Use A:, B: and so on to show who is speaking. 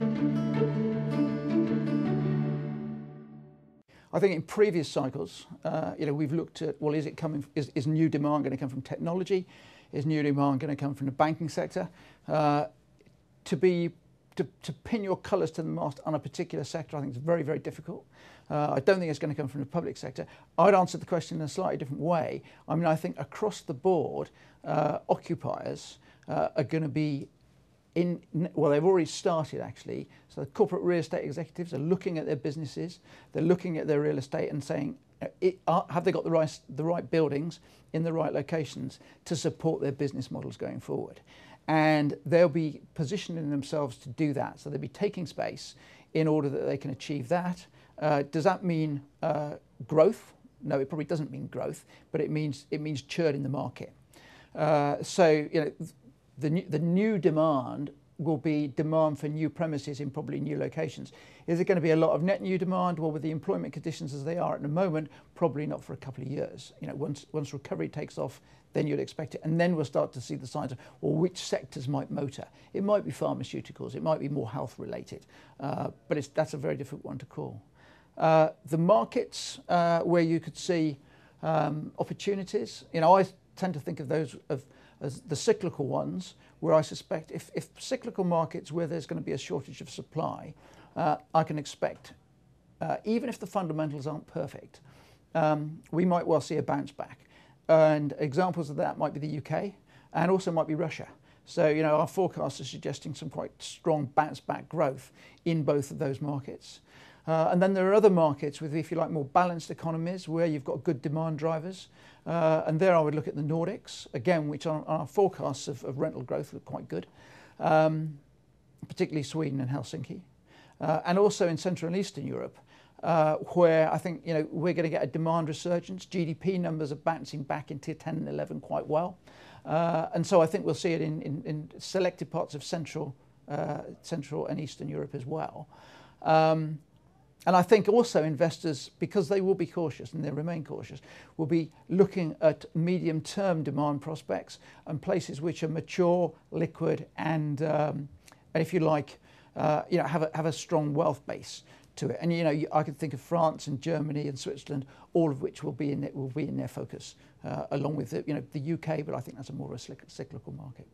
A: I think in previous cycles, we've looked at, well, is new demand going to come from technology? Is new demand going to come from the banking sector? To pin your colours to the mast on a particular sector, I think is very, very difficult. I don't think it's going to come from the public sector. I'd answer the question in a slightly different way. I mean, I think across the board, occupiers are going to be well, they've already started actually. So the corporate real estate executives are looking at their businesses, they're looking at their real estate and saying, have they got the right buildings in the right locations to support their business models going forward? And they'll be positioning themselves to do that. So they'll be taking space in order that they can achieve that. Does that mean growth? No, it probably doesn't mean growth, but it means churn in the market. The new demand will be demand for new premises in probably new locations. Is it going to be a lot of net new demand? Well, with the employment conditions as they are at the moment, probably not for a couple of years. Once recovery takes off, then you'd expect it. And then we'll start to see the signs of, well, which sectors might motor. It might be pharmaceuticals, it might be more health related, but that's a very difficult one to call. The markets where you could see opportunities, I tend to think of those as the cyclical ones, where I suspect if cyclical markets where there's going to be a shortage of supply, I can expect, even if the fundamentals aren't perfect, we might well see a bounce back. And examples of that might be the UK and also might be Russia. So, our forecasts are suggesting some quite strong bounce back growth in both of those markets. And then there are other markets with, if you like, more balanced economies where you've got good demand drivers. And there I would look at the Nordics, again, which on our forecasts of rental growth look quite good, particularly Sweden and Helsinki. And also in Central and Eastern Europe, where I think we're going to get a demand resurgence. GDP numbers are bouncing back into 10 and 11 quite well. And so I think we'll see it in selected parts of Central and Eastern Europe as well. And I think also investors, because they will be cautious and they remain cautious, will be looking at medium-term demand prospects and places which are mature, liquid, and if you like, have a strong wealth base to it. And I could think of France and Germany and Switzerland, all of which will be in their focus, along with the UK. But I think that's a more cyclical market.